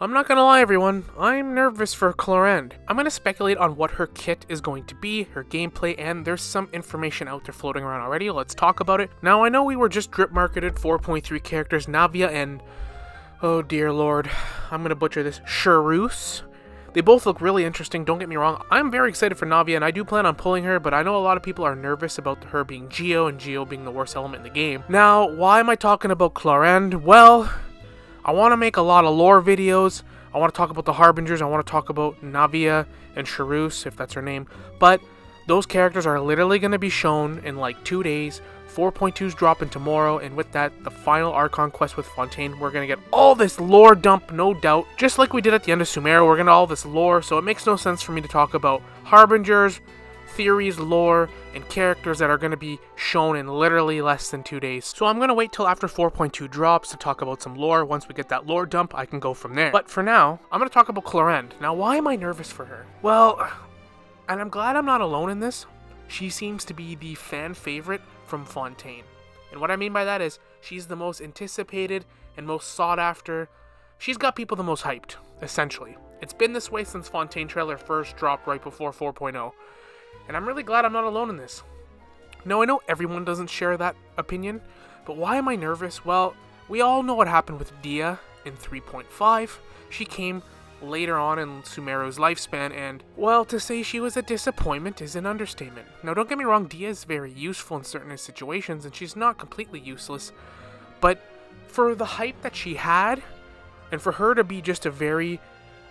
I'm not gonna lie everyone, I'm nervous for Clorinde. I'm gonna speculate on what her kit is going to be, her gameplay, and there's some information out there floating around already. Let's talk about it. Now I know we were just drip marketed 4.3 characters, Navia and, oh dear lord, I'm gonna butcher this, Charus. They both look really interesting, don't get me wrong. I'm very excited for Navia and I do plan on pulling her, but I know a lot of people are nervous about her being Geo and Geo being the worst element in the game. Now, why am I talking about Clorinde? Well, I want to make a lot of lore videos. I want to talk about the Harbingers. I want to talk about Navia and Charus, if that's her name. But those characters are literally going to be shown in like 2 days. 4.2's dropping tomorrow, and with that, the final Archon quest with Fontaine. We're going to get all this lore dump, no doubt. Just like we did at the end of Sumeru, we're going to all this lore, so it makes no sense for me to talk about Harbingers, theories, lore, and characters that are going to be shown in literally less than 2 days. So I'm going to wait till after 4.2 drops to talk about some lore. Once we get that lore dump, I can go from there. But for now, I'm going to talk about Clorinde. Now, why am I nervous for her? Well, and I'm glad I'm not alone in this, she seems to be the fan favorite from Fontaine. And what I mean by that is, she's the most anticipated and most sought after. She's got people the most hyped, essentially. It's been this way since Fontaine trailer first dropped right before 4.0. And I'm really glad I'm not alone in this. Now, I know everyone doesn't share that opinion, but why am I nervous? Well, we all know what happened with Dia in 3.5. She came later on in Sumeru's lifespan, and, well, to say she was a disappointment is an understatement. Now, don't get me wrong, Dia is very useful in certain situations, and she's not completely useless, but for the hype that she had, and for her to be just a very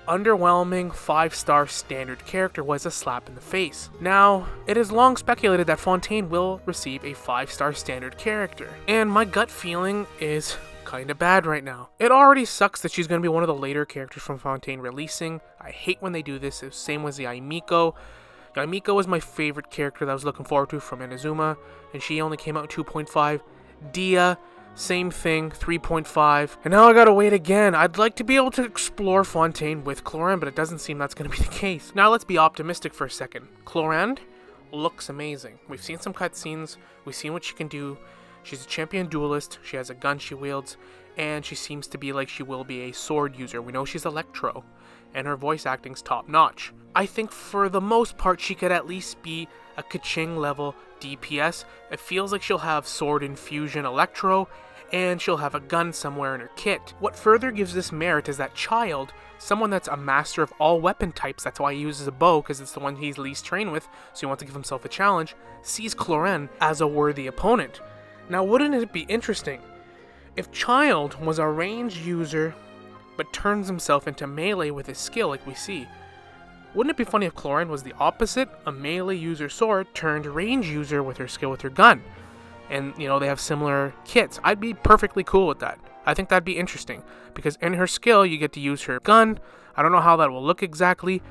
underwhelming 5-star standard character was a slap in the face. Now, it is long speculated that Fontaine will receive a 5-star standard character, and my gut feeling is kinda bad right now. It already sucks that she's gonna be one of the later characters from Fontaine releasing. I hate when they do this. It was same with the Aimiko. Aimiko was my favorite character that I was looking forward to from Inazuma, and she only came out in 2.5. Dia, same thing, 3.5. And now I gotta wait again. I'd like to be able to explore Fontaine with Clorinde, but it doesn't seem that's gonna be the case. Now let's be optimistic for a second. Clorinde looks amazing. We've seen some cutscenes. We've seen what she can do. She's a champion duelist. She has a gun she wields. And she seems to be like she will be a sword user. We know she's Electro. And her voice acting's top notch. I think for the most part she could at least be a Kaching level DPS. It feels like she'll have sword infusion Electro, and she'll have a gun somewhere in her kit. What further gives this merit is that Child, someone that's a master of all weapon types, that's why he uses a bow, because it's the one he's least trained with, so he wants to give himself a challenge, sees Clorinde as a worthy opponent. Now, wouldn't it be interesting if Child was a ranged user but turns himself into melee with his skill like we see? Wouldn't it be funny if Clorinde was the opposite, a melee user sword turned range user with her skill with her gun? And, you know, they have similar kits. I'd be perfectly cool with that. I think that'd be interesting, because in her skill, you get to use her gun. I don't know how that will look exactly,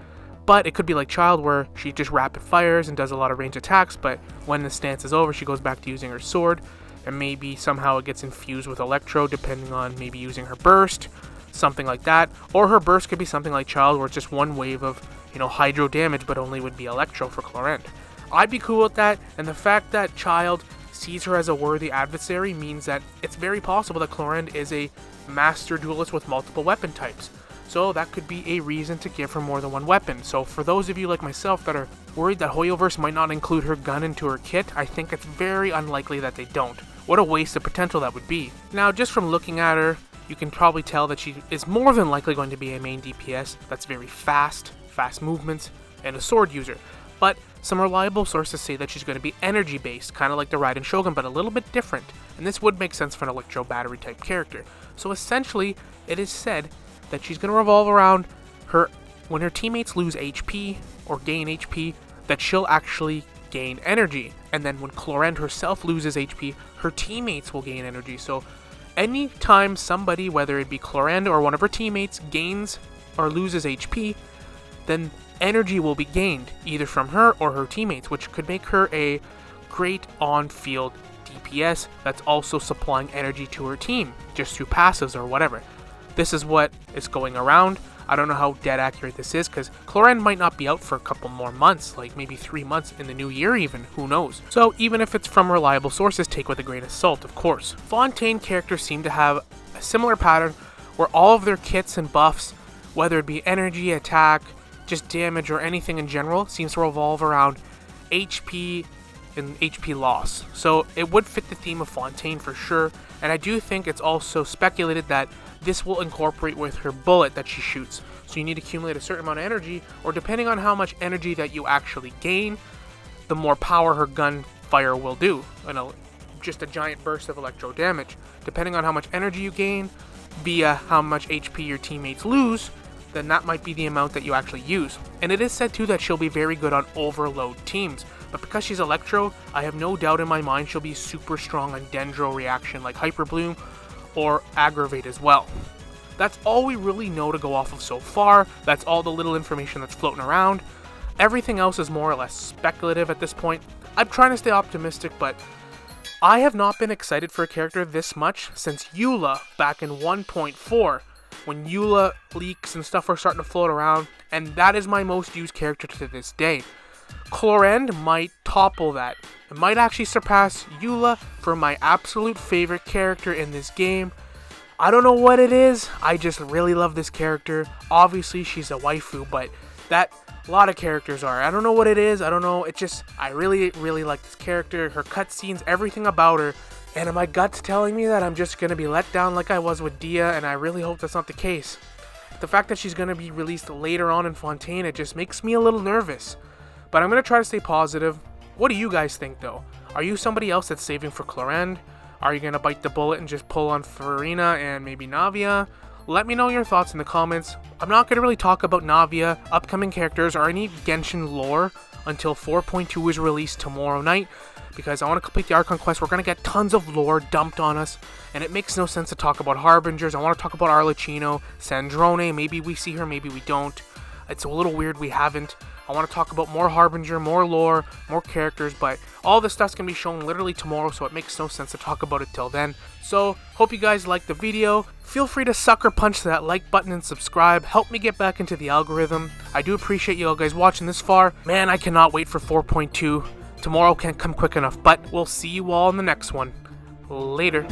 but it could be like Child, where she just rapid fires and does a lot of range attacks, but when the stance is over, she goes back to using her sword, and maybe somehow it gets infused with Electro, depending on maybe using her burst, something like that. Or her burst could be something like Child, where it's just one wave of, you know, hydro damage, but only would be Electro for Clorinde. I'd be cool with that, and the fact that Child sees her as a worthy adversary means that it's very possible that Clorinde is a master duelist with multiple weapon types. So that could be a reason to give her more than one weapon. So for those of you like myself that are worried that Hoyoverse might not include her gun into her kit, I think it's very unlikely that they don't. What a waste of potential that would be. Now, just from looking at her, you can probably tell that she is more than likely going to be a main DPS that's very fast movements, and a sword user. But some reliable sources say that she's going to be energy based, kind of like the Raiden Shogun, but a little bit different. And this would make sense for an Electro battery type character. So essentially, it is said that she's going to revolve around her, when her teammates lose HP or gain HP, that she'll actually gain energy. And then when Clorinde herself loses HP, her teammates will gain energy. So anytime somebody, whether it be Clorinde or one of her teammates, gains or loses HP, then energy will be gained either from her or her teammates, which could make her a great on-field DPS that's also supplying energy to her team just through passives or whatever. This is what is going around. I don't know how dead accurate this is, because Clorinde might not be out for a couple more months, like maybe 3 months in the new year even, who knows. So even if it's from reliable sources, take with a grain of salt, of course. Fontaine characters seem to have a similar pattern where all of their kits and buffs whether it be energy, attack, just damage, or anything in general, seems to revolve around HP and HP loss. So it would fit the theme of Fontaine for sure, and I do think it's also speculated that this will incorporate with her bullet that she shoots. So you need to accumulate a certain amount of energy, or depending on how much energy that you actually gain, the more power her gunfire will do. Just a giant burst of electro damage. Depending on how much energy you gain via how much HP your teammates lose, then that might be the amount that you actually use. And it is said too that she'll be very good on overload teams, but because she's Electro, I have no doubt in my mind she'll be super strong on Dendro reaction like Hyper Bloom or Aggravate as well. That's all we really know to go off of so far. That's all the little information that's floating around. Everything else is more or less speculative at this point. I'm trying to stay optimistic, but I have not been excited for a character this much since Eula back in 1.4, when Eula leaks and stuff were starting to float around, and that is my most used character to this day. Clorinde might topple that. It might actually surpass Eula for my absolute favorite character in this game. I don't know what it is, I just really love this character. Obviously she's a waifu, but that a lot of characters are. I don't know what it is, I don't know, I really like this character, her cutscenes, everything about her, and my gut's telling me that I'm just going to be let down like I was with Dia, and I really hope that's not the case. The fact that she's going to be released later on in Fontaine, it just makes me a little nervous. But I'm going to try to stay positive. What do you guys think though? Are you somebody else that's saving for Clorinde? Are you going to bite the bullet and just pull on Farina and maybe Navia? Let me know your thoughts in the comments. I'm not going to really talk about Navia, upcoming characters, or any Genshin lore until 4.2 is released tomorrow night, because I want to complete the Archon quest. We're going to get tons of lore dumped on us, and it makes no sense to talk about Harbingers. I want to talk about Arlecchino, Sandrone, maybe we see her, maybe we don't. It's a little weird we haven't. I want to talk about more Harbinger, more lore, more characters, but all this stuff's going to be shown literally tomorrow, so it makes no sense to talk about it till then. So, hope you guys liked the video. Feel free to sucker punch that like button and subscribe. Help me get back into the algorithm. I do appreciate you all guys watching this far. Man, I cannot wait for 4.2. Tomorrow can't come quick enough, but we'll see you all in the next one. Later.